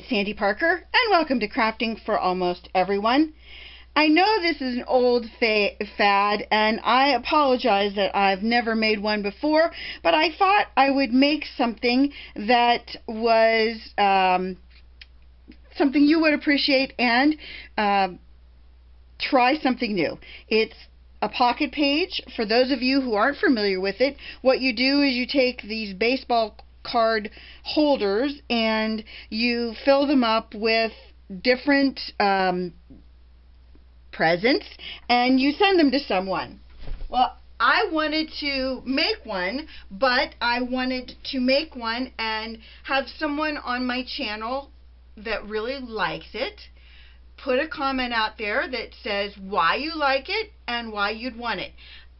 it's Sandy Parker, and welcome to Crafting for Almost Everyone. I know this is an old fad, and I apologize that I've never made one before, but I thought I would make something that was something you would appreciate and try something new. It's a pocket page. For those of you who aren't familiar with it, what you do is you take these baseball card holders and you fill them up with different presents and you send them to someone. Well, I wanted to make one, but I wanted to make one and have someone on my channel that really likes it put a comment out there that says why you like it and why you'd want it.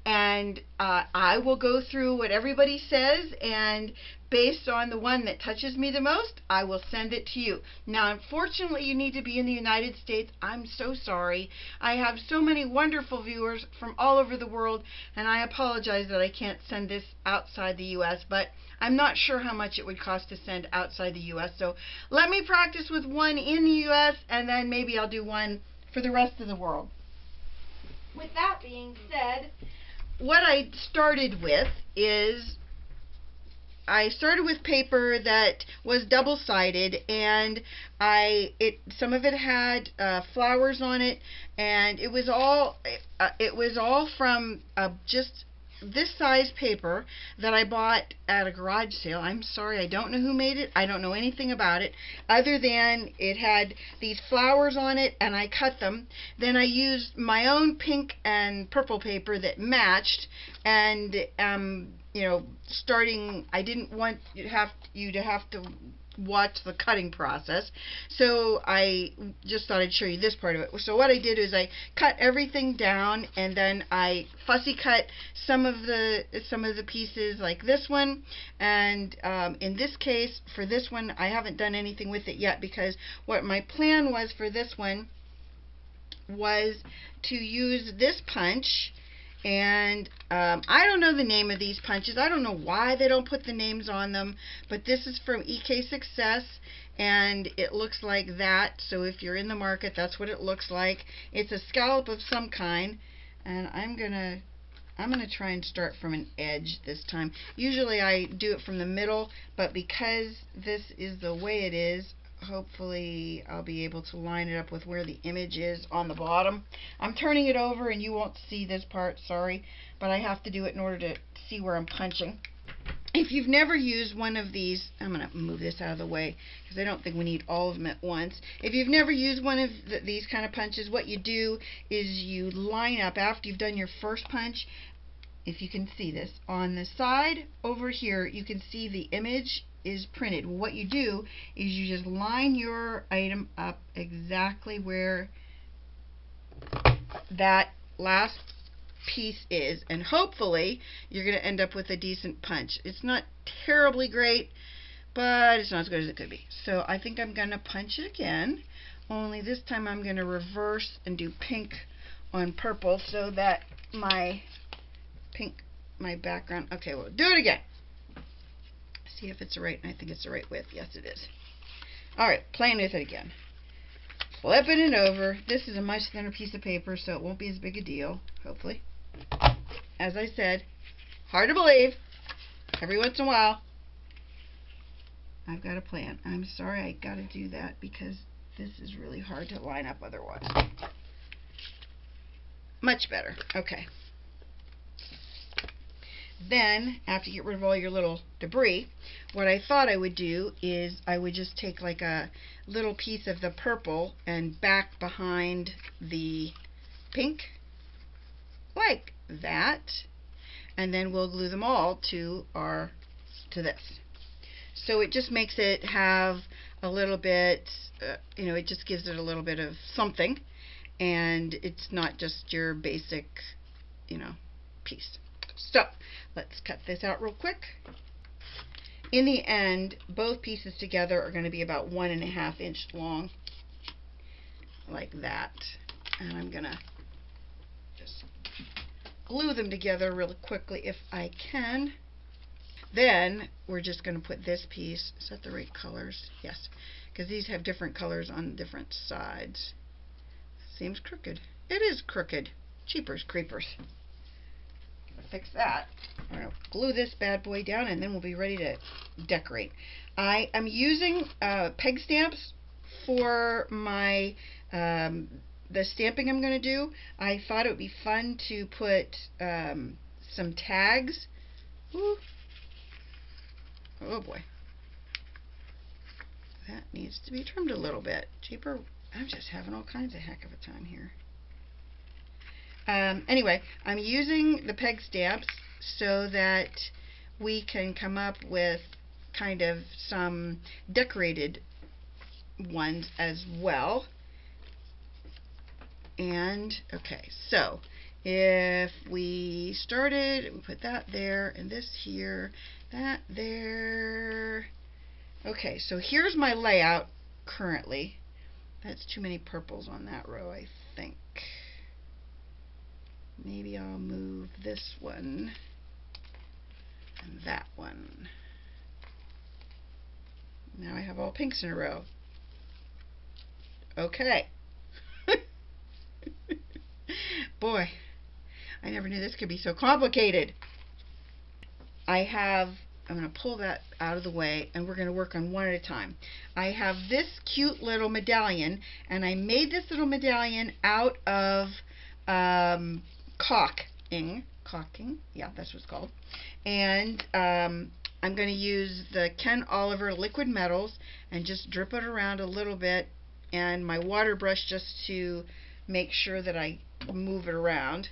And I will go through what everybody says, and based on the one that touches me the most, I will send it to you. Now, unfortunately, you need to be in the United States. I'm so sorry. I have so many wonderful viewers from all over the world, and I apologize that I can't send this outside the U.S., but I'm not sure how much it would cost to send outside the U.S., so let me practice with one in the U.S., and then maybe I'll do one for the rest of the world. With that being said, what I started with is I started with paper that was double-sided, and some of it had flowers on it, and it was all from just this size paper that I bought at a garage sale. I'm sorry, I don't know who made it. I don't know anything about it other than it had these flowers on it and I cut them. Then I used my own pink and purple paper that matched, and you know, I didn't want you to have to watch the cutting process, so I just thought I'd show you this part of it. So what I did is I cut everything down, and then I fussy cut some of the pieces like this one, and in this case, for this one, I haven't done anything with it yet, because what my plan was for this one was to use this punch. And I don't know the name of these punches. I don't know why they don't put the names on them, but this is from EK Success, and it looks like that. So if you're in the market, that's what it looks like. It's a scallop of some kind, and I'm gonna try and start from an edge this time. Usually I do it from the middle, but because this is the way it is, hopefully I'll be able to line it up with where the image is on the bottom. I'm turning it over and you won't see this part, sorry, but I have to do it in order to see where I'm punching. If you've never used one of these, I'm going to move this out of the way because I don't think we need all of them at once. If you've never used one of these kind of punches, what you do is you line up after you've done your first punch. If you can see this, on the side over here, you can see the image is printed. What you do is you just line your item up exactly where that last piece is, and hopefully you're going to end up with a decent punch. It's not terribly great, but it's not as good as it could be. So I think I'm going to punch it again, only this time I'm going to reverse and do pink on purple so that my background, okay, we'll do it again. See if it's right. I think it's the right width. Yes, it is. Alright, playing with it again. Flipping it over. This is a much thinner piece of paper, so it won't be as big a deal, hopefully. As I said, hard to believe. Every once in a while, I've got a plan. I'm sorry I got to do that because this is really hard to line up otherwise. Much better. Okay. Then, after you get rid of all your little debris, what I thought I would do is I would just take like a little piece of the purple and back behind the pink, like that, and then we'll glue them all to this. So it just makes it have a little bit, you know, it just gives it a little bit of something, and it's not just your basic, you know, piece. So, let's cut this out real quick. In the end, both pieces together are going to be about 1.5 inches long, like that. And I'm going to just glue them together really quickly if I can. Then, we're just going to put this piece, is that the right colors? Yes. because these have different colors on different sides. Seems crooked. It is crooked. Jeepers creepers. Fix that. I'm going to glue this bad boy down, and then we'll be ready to decorate. I am using peg stamps for my the stamping I'm going to do. I thought it would be fun to put some tags. Ooh. Oh boy. That needs to be trimmed a little bit. Cheaper. I'm just having all kinds of heck of a time here. Anyway, I'm using the peg stamps so that we can come up with kind of some decorated ones as well. And, okay, so if we started, we put that there, and this here, that there. Okay, so here's my layout currently. That's too many purples on that row, I think. Maybe I'll move this one and that one. Now I have all pinks in a row. Okay. Boy, I never knew this could be so complicated. I'm going to pull that out of the way, and we're going to work on one at a time. I have this cute little medallion, and I made this little medallion out of caulking, yeah, that's what it's called. And I'm going to use the Ken Oliver liquid metals and just drip it around a little bit, and my water brush just to make sure that I move it around.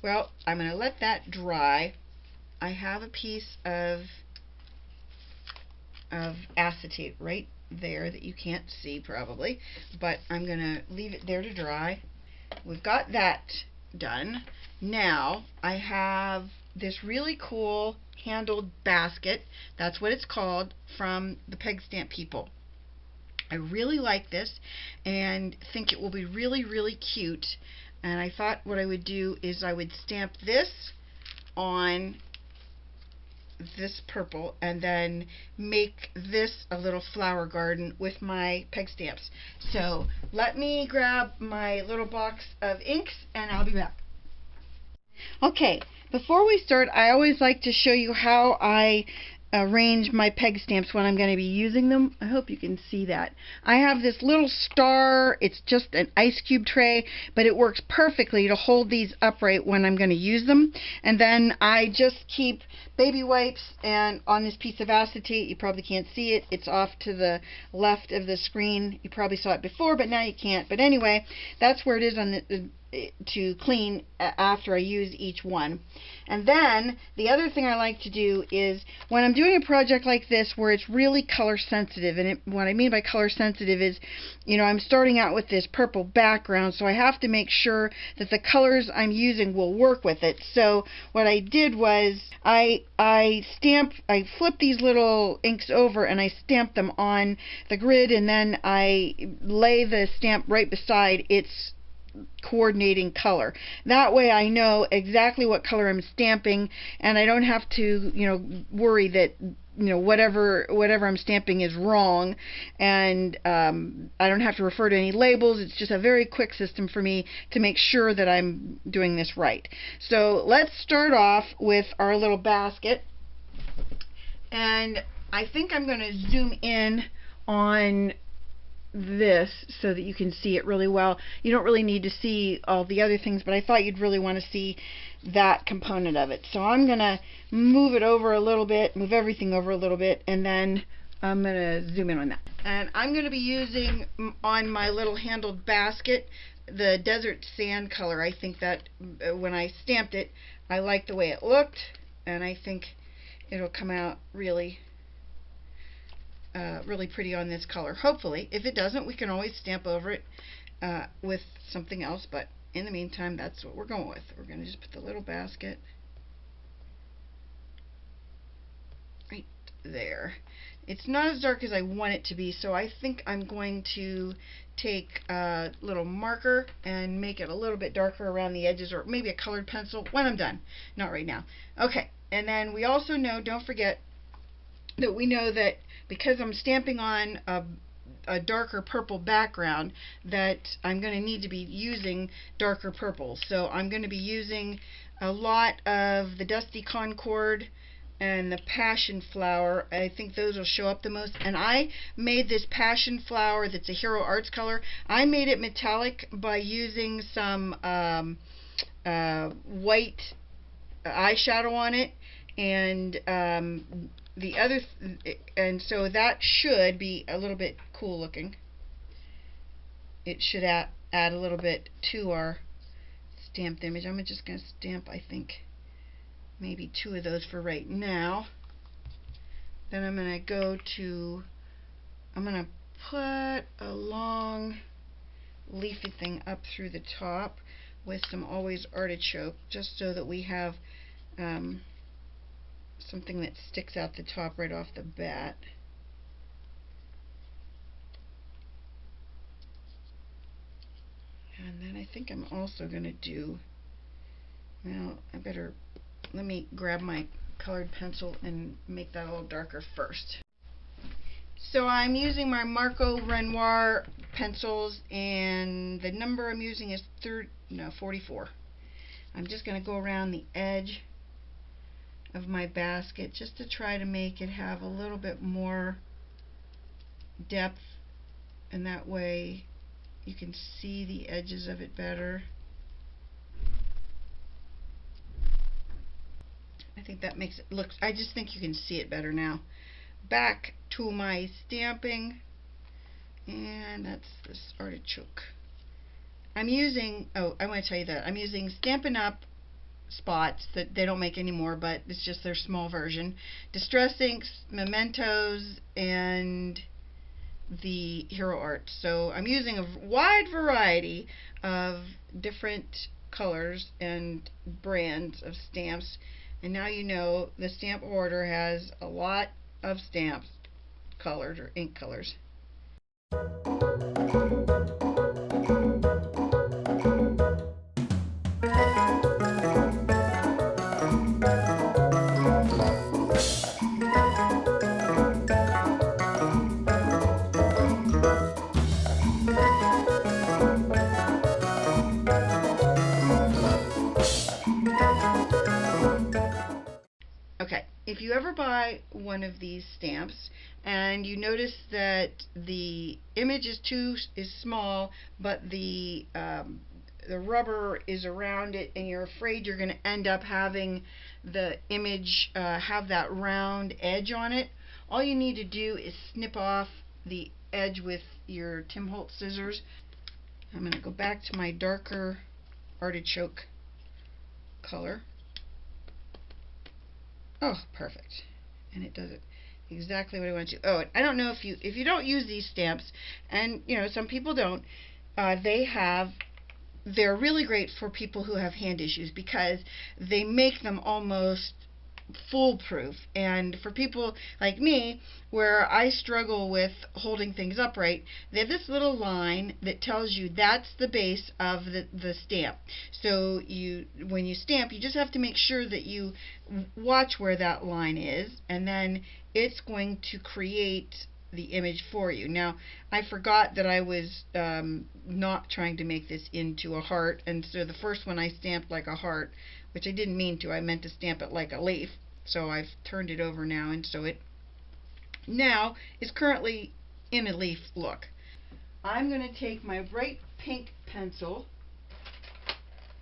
Well, I'm going to let that dry. I have a piece of acetate right there that you can't see probably, but I'm going to leave it there to dry. We've got that done. Now I have this really cool handled basket. That's what it's called, from the Peg Stamp people. I really like this and think it will be really, really cute. And I thought what I would do is I would stamp this on this purple and then make this a little flower garden with my peg stamps. So let me grab my little box of inks and I'll be back. Okay, before we start, I always like to show you how I arrange my peg stamps when I'm going to be using them. I hope you can see that. I have this little star. It's just an ice cube tray, but it works perfectly to hold these upright when I'm going to use them. And then I just keep baby wipes and on this piece of acetate. You probably can't see it. It's off to the left of the screen. You probably saw it before, but now you can't. But anyway, that's where it is on the to clean after I use each one. And then the other thing I like to do is when I'm doing a project like this where it's really color sensitive, and what I mean by color sensitive is, you know, I'm starting out with this purple background, so I have to make sure that the colors I'm using will work with it. So what I did was I flip these little inks over and I stamp them on the grid, and then I lay the stamp right beside its coordinating color. That way I know exactly what color I'm stamping, and I don't have to, you know, worry that, you know, whatever I'm stamping is wrong, and I don't have to refer to any labels. It's just a very quick system for me to make sure that I'm doing this right. So let's start off with our little basket, and I think I'm going to zoom in on this so that you can see it really well. You don't really need to see all the other things, but I thought you'd really want to see that component of it. So I'm going to move it over a little bit, move everything over a little bit, and then I'm going to zoom in on that. And I'm going to be using on my little handled basket the desert sand color. I think that when I stamped it, I liked the way it looked, and I think it'll come out really pretty on this color. Hopefully. If it doesn't, we can always stamp over it with something else, but in the meantime, that's what we're going with. We're going to just put the little basket right there. It's not as dark as I want it to be, so I think I'm going to take a little marker and make it a little bit darker around the edges, or maybe a colored pencil when I'm done. Not right now. Okay, and then we also know, don't forget, that we know that because I'm stamping on a darker purple background, that I'm going to need to be using darker purple. So I'm going to be using a lot of the Dusty Concord and the Passion Flower. I think those will show up the most. And I made this Passion Flower that's a Hero Arts color. I made it metallic by using some white eyeshadow on it, and the other and so that should be a little bit cool looking. It should add a little bit to our stamped image. I'm just going to stamp, I think, maybe 2 of those for right now. Then I'm going to put a long leafy thing up through the top with some Always Artichoke, just so that we have something that sticks out the top right off the bat. And then I think I'm also going to do, well, let me grab my colored pencil and make that a little darker first. So I'm using my Marco Renoir pencils, and the number I'm using is 44. I'm just going to go around the edge of my basket just to try to make it have a little bit more depth, and that way you can see the edges of it better. I think that makes it look, I just think you can see it better now. Back to my stamping, and that's this artichoke. I'm using, oh, I want to tell you that I'm using Stampin' Up spots that they don't make anymore, but it's just their small version. Distress inks, Mementos, and the Hero Art. So I'm using a wide variety of different colors and brands of stamps, and now you know the stamp order has a lot of stamps, colored or ink colors. Okay, if you ever buy one of these stamps and you notice that the image is small, but the rubber is around it, and you're afraid you're going to end up having the image have that round edge on it, all you need to do is snip off the edge with your Tim Holtz scissors. I'm going to go back to my darker artichoke color. Oh, perfect. And it does it exactly what I want to. Oh, I don't know if you don't use these stamps, and you know some people don't, they're really great for people who have hand issues, because they make them almost foolproof. And for people like me, where I struggle with holding things upright, they have this little line that tells you that's the base of the stamp. So when you stamp, you just have to make sure that you watch where that line is, and then it's going to create the image for you. Now, I forgot that I was not trying to make this into a heart, and so the first one I stamped like a heart, which I didn't mean to. I meant to stamp it like a leaf. So I've turned it over now, and so it now is currently in a leaf look. I'm going to take my bright pink pencil,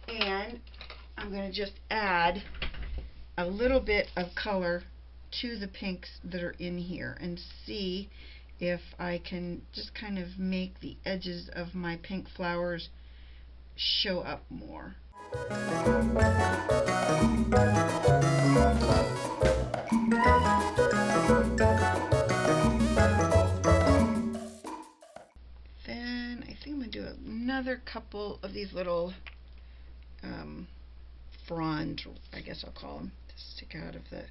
and I'm going to just add a little bit of color to the pinks that are in here, and see if I can just kind of make the edges of my pink flowers show up more. Then I think I'm going to do another couple of these little fronds, I guess I'll call them, to stick out of the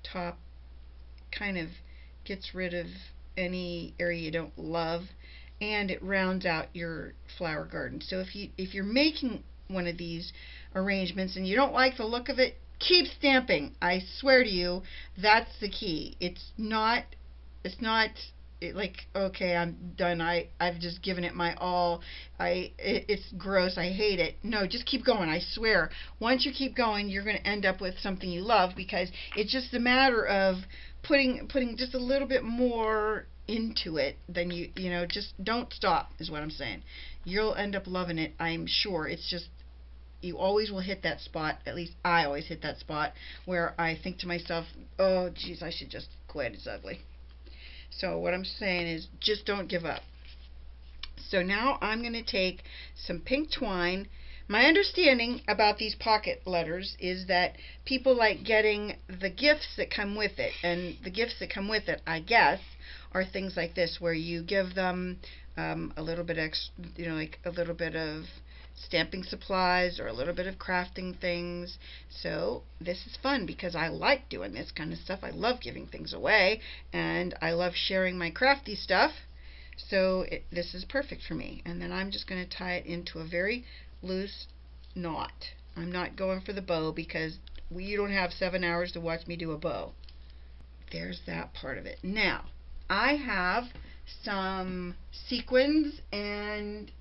top kind of gets rid of any area you don't love, and it rounds out your flower garden. So if you're making one of these arrangements and you don't like the look of it, keep stamping. I swear to you, that's the key. It's not like, okay, I'm done. I've just given it my all. It's gross. I hate it. No, just keep going. I swear. Once you keep going, you're going to end up with something you love, because it's just a matter of putting just a little bit more into it than you know. Just don't stop is what I'm saying. You'll end up loving it, I'm sure. It's just, you always will hit that spot. At least I always hit that spot where I think to myself, oh geez, I should just quit. It's ugly. So what I'm saying is, just don't give up. So now I'm going to take some pink twine. My understanding about these pocket letters is that people like getting the gifts that come with it, and the gifts that come with it, I guess, are things like this, where you give them a little bit extra, like a little bit of stamping supplies or a little bit of crafting things. So this is fun because I like doing this kind of stuff. I love giving things away, and I love sharing my crafty stuff. So this is perfect for me. And then I'm just going to tie it into a very loose knot. I'm not going for the bow because you don't have 7 hours to watch me do a bow. There's that part of it. Now I have some sequins, and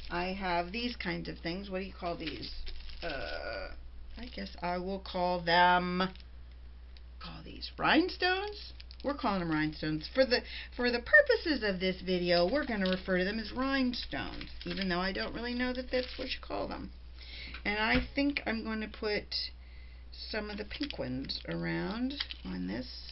I have these kinds of things. What do you call these? I guess I will call these rhinestones. We're calling them rhinestones. For the purposes of this video, we're going to refer to them as rhinestones, even though I don't really know that that's what you call them. And I think I'm going to put some of the pink ones around on this.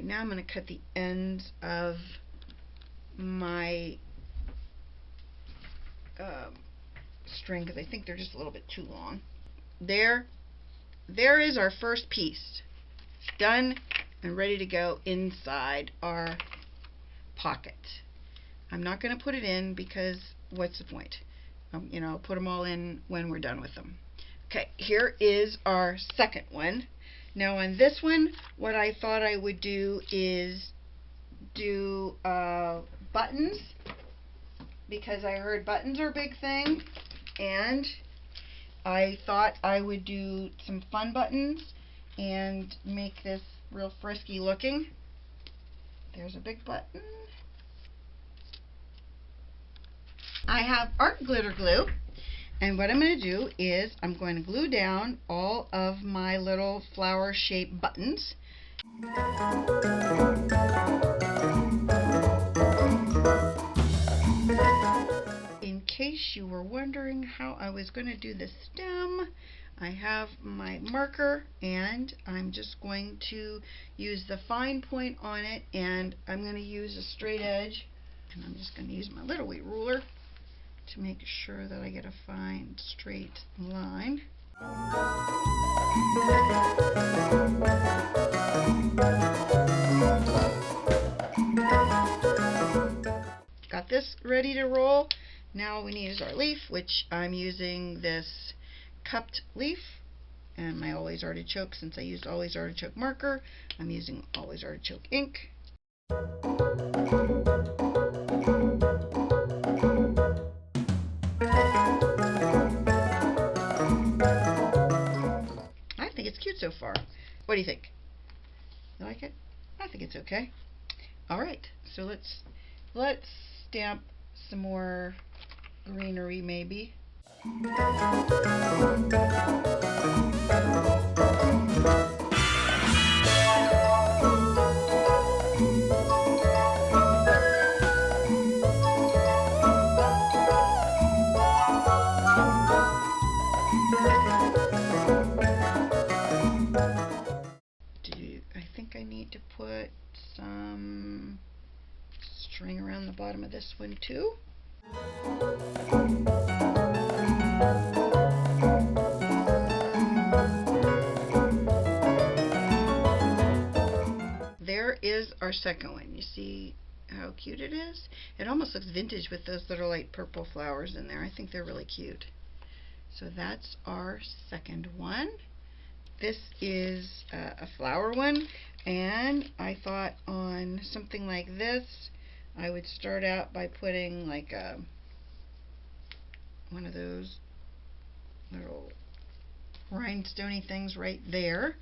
Now I'm going to cut the ends of my string because I think they're just a little bit too long. There is our first piece. It's done and ready to go inside our pocket. I'm not going to put it in because what's the point? I'll put them all in when we're done with them. Okay, here is our second one. Now on this one, what I thought I would do is do buttons, because I heard buttons are a big thing, and I thought I would do some fun buttons and make this real frisky looking. There's a big button. I have art glitter glue. And what I'm going to do is I'm going to glue down all of my little flower shaped buttons. In case you were wondering how I was going to do the stem, I have my marker, and I'm just going to use the fine point on it, and I'm going to use a straight edge, and I'm just going to use my little wee ruler to make sure that I get a fine straight line. Got this ready to roll. Now all we need is our leaf, which I'm using this cupped leaf and my Always Artichoke. Since I used Always Artichoke marker, I'm using Always Artichoke ink. It's cute so far. What do you think? You like it? I think it's okay. Alright, so let's stamp some more greenery maybe. some string around the bottom of this one too. There is our second one. You see how cute it is? It almost looks vintage with those little light purple flowers in there. I think they're really cute. So that's our second one. This is a flower one, and I thought on something like this I would start out by putting like one of those little rhinestoney things right there.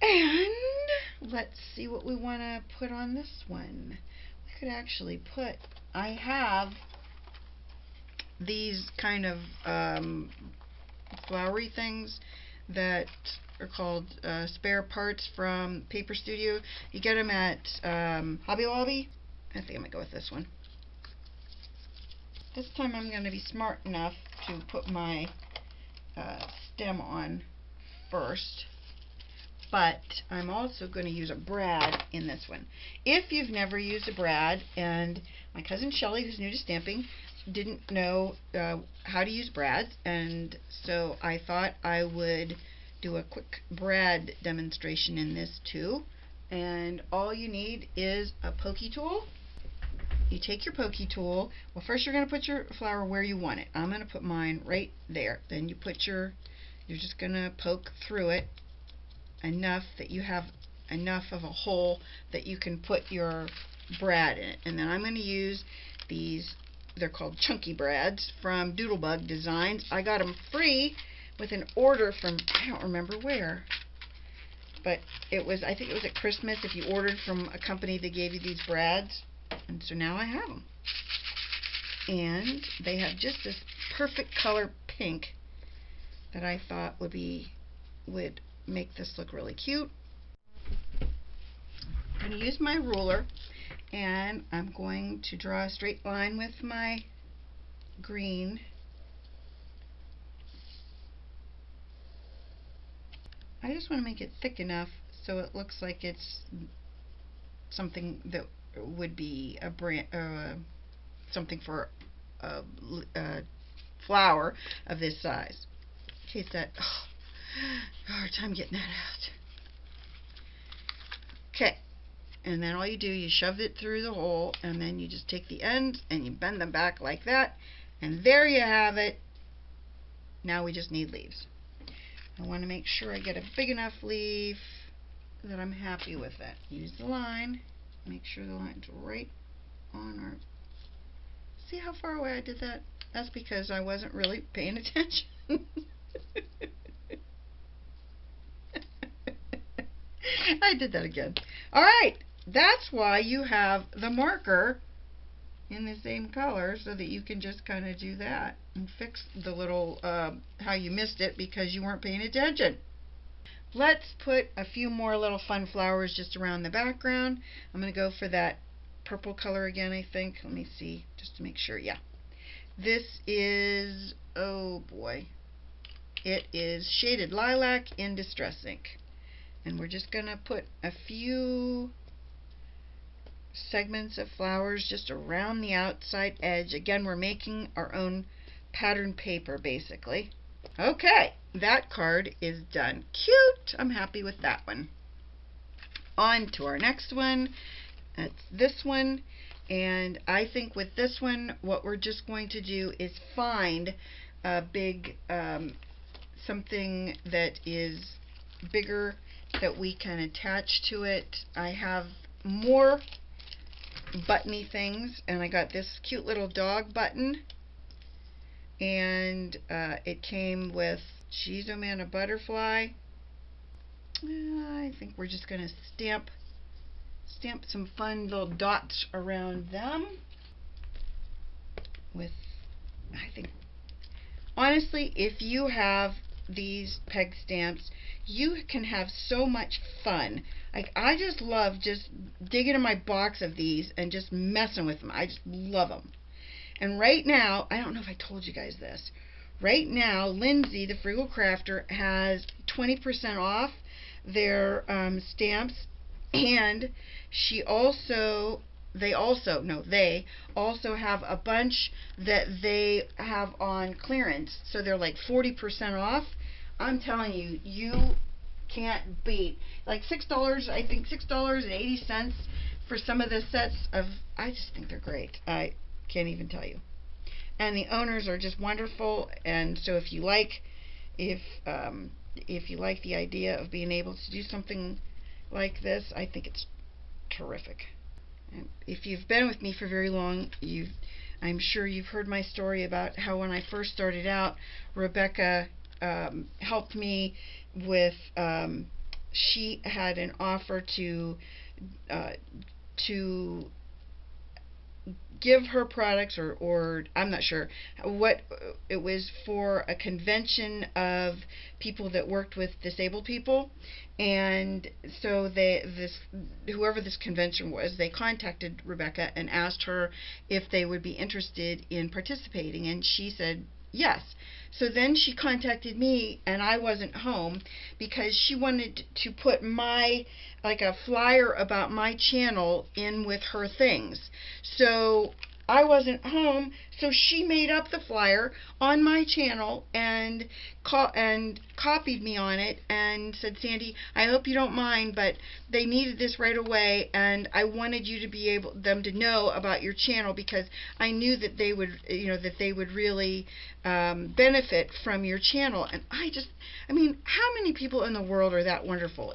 And let's see what we want to put on this one. We could actually put, I have these kind of flowery things that are called spare parts from Paper Studio. You get them at Hobby Lobby. I think I'm going to go with this one. This time I'm going to be smart enough to put my stem on first. But I'm also going to use a brad in this one. If you've never used a brad, and my cousin Shelly, who's new to stamping, didn't know how to use brads, and so I thought I would do a quick brad demonstration in this too. And all you need is a pokey tool. You take your pokey tool. Well, first you're going to put your flower where you want it. I'm going to put mine right there. Then you put you're just going to poke through it enough that you have enough of a hole that you can put your brad in it. And then I'm going to use these, they're called chunky brads from Doodlebug Designs. I got them free with an order from, I don't remember where, but it was, I think it was at Christmas if you ordered from a company that gave you these brads. And so now I have them. And they have just this perfect color pink that I thought would make this look really cute. I'm going to use my ruler, and I'm going to draw a straight line with my green. I just want to make it thick enough so it looks like it's something that would be a brand, something for a flower of this size. In case that, hard time getting that out. Okay, and then all you do, you shove it through the hole, and then you just take the ends and you bend them back like that, and there you have it. Now we just need leaves. I want to make sure I get a big enough leaf that I'm happy with it. Use the line. Make sure the line's right on our... See how far away I did that? That's because I wasn't really paying attention. I did that again. Alright, that's why you have the marker in the same color, so that you can just kind of do that and fix the little how you missed it because you weren't paying attention. Let's put a few more little fun flowers just around the background. I'm going to go for that purple color again, I think. Let me see, just to make sure. Yeah. This is, oh boy, it is Shaded Lilac in Distress Ink. And we're just going to put a few segments of flowers just around the outside edge. Again, we're making our own pattern paper, basically. Okay, that card is done. Cute! I'm happy with that one. On to our next one. That's this one. And I think with this one, what we're just going to do is find a big, something that is bigger that we can attach to it. I have more buttony things, and I got this cute little dog button, and it came with Geez, oh man, a butterfly. I think we're just going to stamp some fun little dots around them with, I think, honestly, if you have these peg stamps, you can have so much fun. Like, I just love just digging in my box of these and just messing with them. I just love them. And right now, I don't know if I told you guys this, right now Lindsay, the Frugal Crafter, has 20% off their stamps And they also have a bunch that they have on clearance, so they're like 40% off. I'm telling you, you can't beat, like $6, I think $6.80 for some of the sets of, I just think they're great. I can't even tell you. And the owners are just wonderful, and so if you like the idea of being able to do something like this, I think it's terrific. And if you've been with me for very long, I'm sure you've heard my story about how when I first started out, Rebecca helped me with, she had an offer to give her products, or I'm not sure what it was, for a convention of people that worked with disabled people. And so whoever this convention was, they contacted Rebecca and asked her if they would be interested in participating, and she said yes. So then she contacted me, and I wasn't home, because she wanted to put like a flyer about my channel in with her things. So I wasn't home, so she made up the flyer on my channel and copied me on it and said, Sandy, I hope you don't mind, but they needed this right away, and I wanted you to be them to know about your channel, because I knew that they would really benefit from your channel. And I mean, how many people in the world are that wonderful?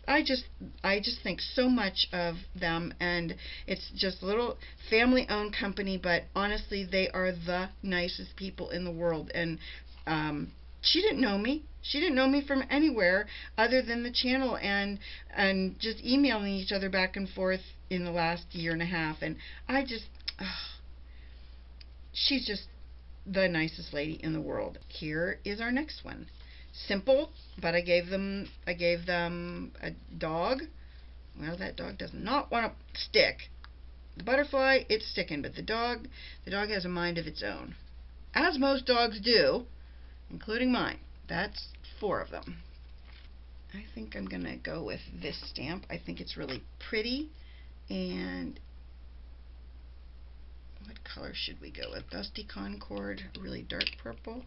I just think so much of them, and it's just a little family-owned company, but honestly, they are the nicest people in the world. And she didn't know me. She didn't know me from anywhere other than the channel, and just emailing each other back and forth in the last year and a half. And she's just the nicest lady in the world. Here is our next one. Simple, but I gave them a dog. Well, that dog does not want to stick. The butterfly, it's sticking, but the dog has a mind of its own, as most dogs do, including mine. That's 4 of them. I think I'm gonna go with this stamp. I think it's really pretty. And what color should we go with? Dusty Concord, really dark purple.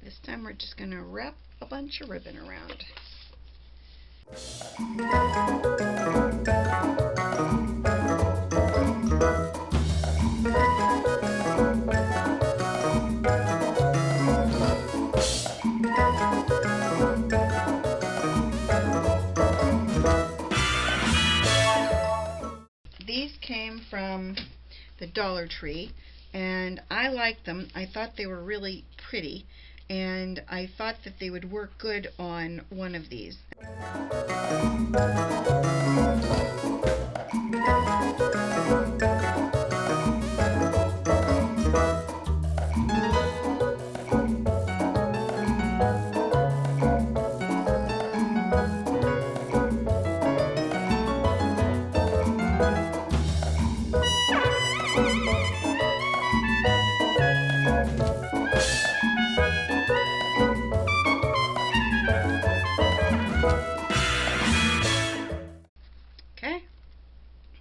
This time we're just going to wrap a bunch of ribbon around. These came from the Dollar Tree, and I liked them. I thought they were really pretty, and I thought that they would work good on one of these.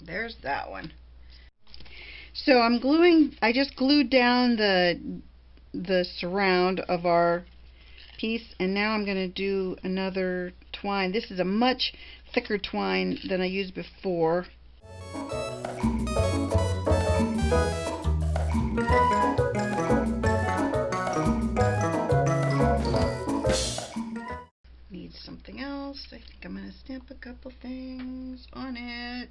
There's that one. So I just glued down the surround of our piece, and now I'm going to do another twine. This is a much thicker twine than I used before. Needs something else. I think I'm going to stamp a couple things on it.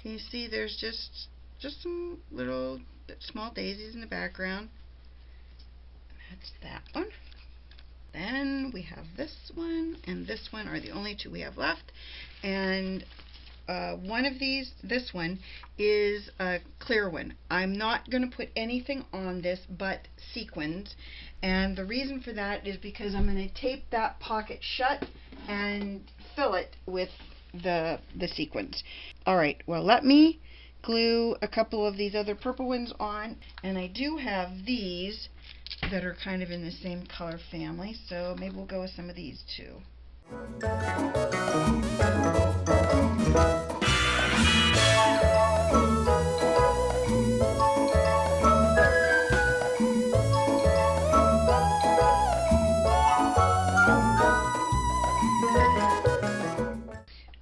Can you see there's just some little small daisies in the background? That's that one. Then we have this one and this one are the only 2 we have left. And one of these, this one, is a clear one. I'm not going to put anything on this but sequins, and the reason for that is because I'm going to tape that pocket shut and fill it with the sequins. Alright, well, let me glue a couple of these other purple ones on, and I do have these that are kind of in the same color family, so maybe we'll go with some of these too.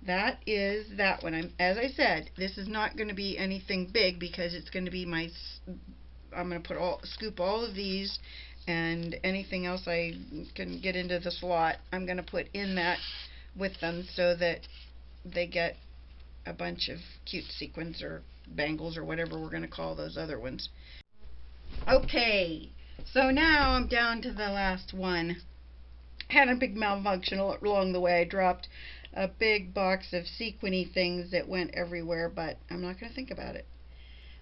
That is that one. As I said, this is not going to be anything big because it's going to be I'm going to scoop all of these, and anything else I can get into the slot, I'm going to put in that with them so that they get a bunch of cute sequins or bangles or whatever we're going to call those other ones. Okay, so now I'm down to the last one. Had a big malfunction along the way. I dropped a big box of sequiny things that went everywhere, but I'm not going to think about it.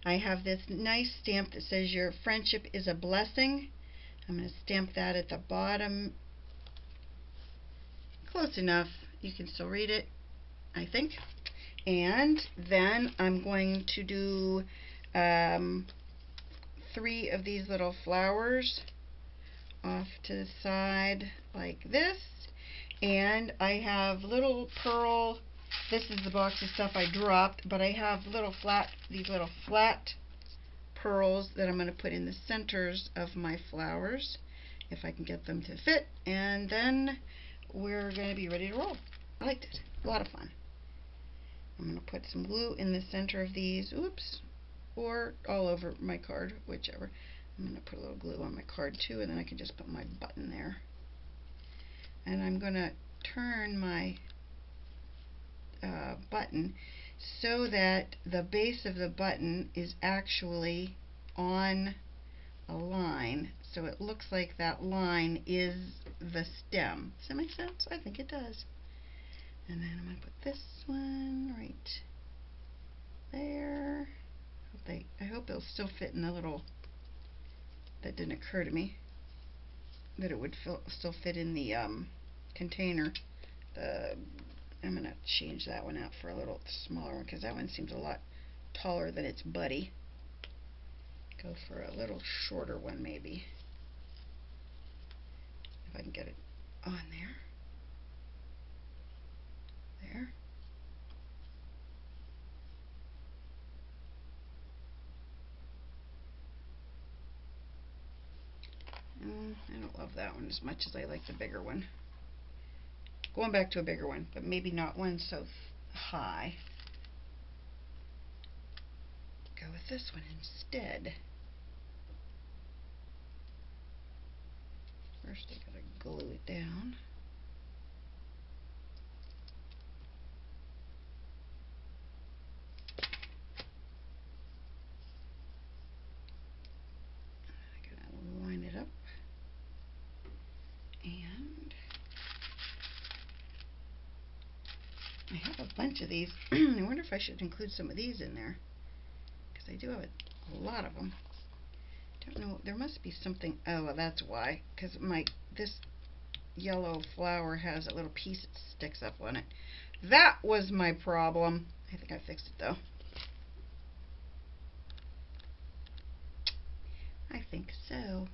I have this nice stamp that says your friendship is a blessing. I'm going to stamp that at the bottom. Close enough. You can still read it, I think. And then I'm going to do 3 of these little flowers off to the side like this. And I have little pearl, this is the box of stuff I dropped, but I have these little flat pearls that I'm going to put in the centers of my flowers, if I can get them to fit, and then we're going to be ready to roll. I liked it. A lot of fun. I'm going to put some glue in the center of these, oops, or all over my card, whichever. I'm going to put a little glue on my card too, and then I can just put my button there. And I'm going to turn my button so that the base of the button is actually on a line, so it looks like that line is the stem. Does that make sense? I think it does. And then I'm going to put this one right there. I hope it'll still fit in the little, that didn't occur to me, that it would still fit in the container. I'm going to change that one out for a little smaller one because that one seems a lot taller than its buddy. Go for a little shorter one maybe. If I can get it on there. There. I don't love that one as much as I like the bigger one. Going back to a bigger one, but maybe not one so high. Go with this one instead. First I gotta glue it down. I gotta line it up. And I have a bunch of these. I wonder if I should include some of these in there, because I do have a lot of them. Don't know, there must be something. Oh, well, that's why, because this yellow flower has a little piece that sticks up on it. That was my problem. I think I fixed it though. I think so.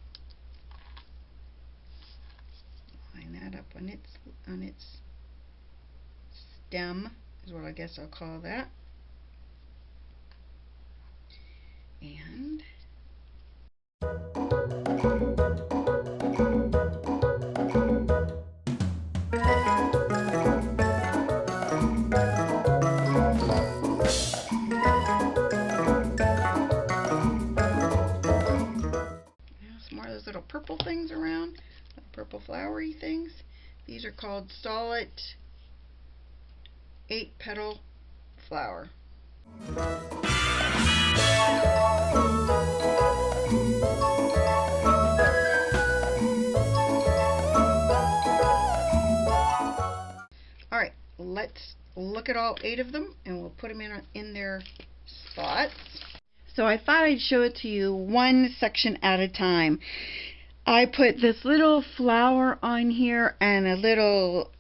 Line that up on its stem is what I guess I'll call that. And some more of those little purple things around, purple flowery things. These are called solid 8-petal flower. Alright, let's look at all 8 of them and we'll put them in their spots. So I thought I'd show it to you one section at a time. I put this little flower on here and a little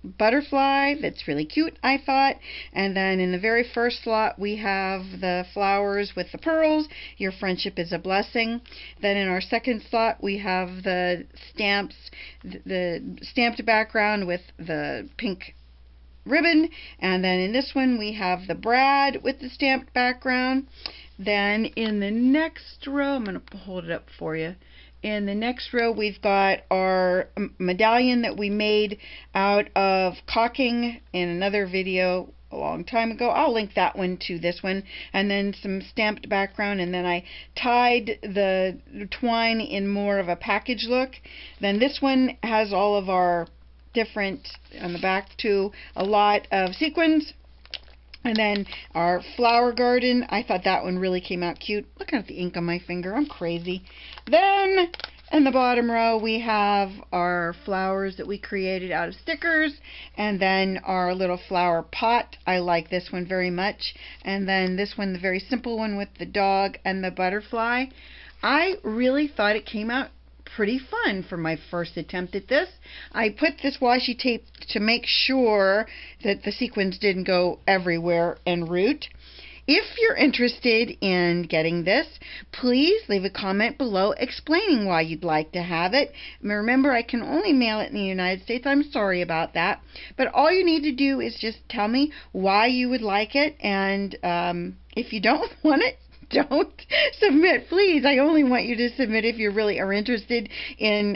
butterfly that's really cute, I thought. And then in the very first slot we have the flowers with the pearls, your friendship is a blessing. Then in our second slot we have the stamps, the stamped background with the pink ribbon. And then in this one we have the Brad with the stamped background. Then in the next row, I'm going to hold it up for you. In the next row, we've got our medallion that we made out of caulking in another video a long time ago. I'll link that one to this one. And then some stamped background, and then I tied the twine in more of a package look. Then this one has all of our different, on the back too, a lot of sequins. And then our flower garden, I thought that one really came out cute. Look at the ink on my finger, I'm crazy. Then in the bottom row we have our flowers that we created out of stickers, and then our little flower pot. I like this one very much. And then this one, the very simple one with the dog and the butterfly. I really thought it came out pretty fun for my first attempt at this. I put this washi tape to make sure that the sequins didn't go everywhere en route. If you're interested in getting this, please leave a comment below explaining why you'd like to have it. Remember, I can only mail it in the United States. I'm sorry about that. But all you need to do is just tell me why you would like it, and if you don't want it, don't submit, please. I only want you to submit if you really are interested in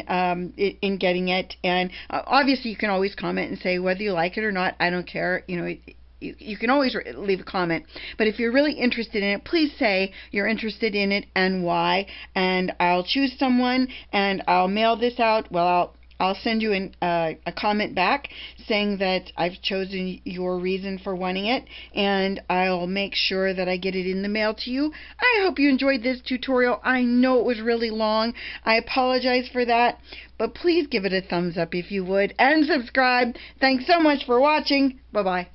getting it. And obviously you can always comment and say whether you like it or not. I don't care. You know, you can always leave a comment. But if you're really interested in it, please say you're interested in it and why. And I'll choose someone and I'll mail this out. Well, I'll send you a comment back saying that I've chosen your reason for wanting it, and I'll make sure that I get it in the mail to you. I hope you enjoyed this tutorial. I know it was really long. I apologize for that, but please give it a thumbs up if you would, and subscribe. Thanks so much for watching. Bye-bye.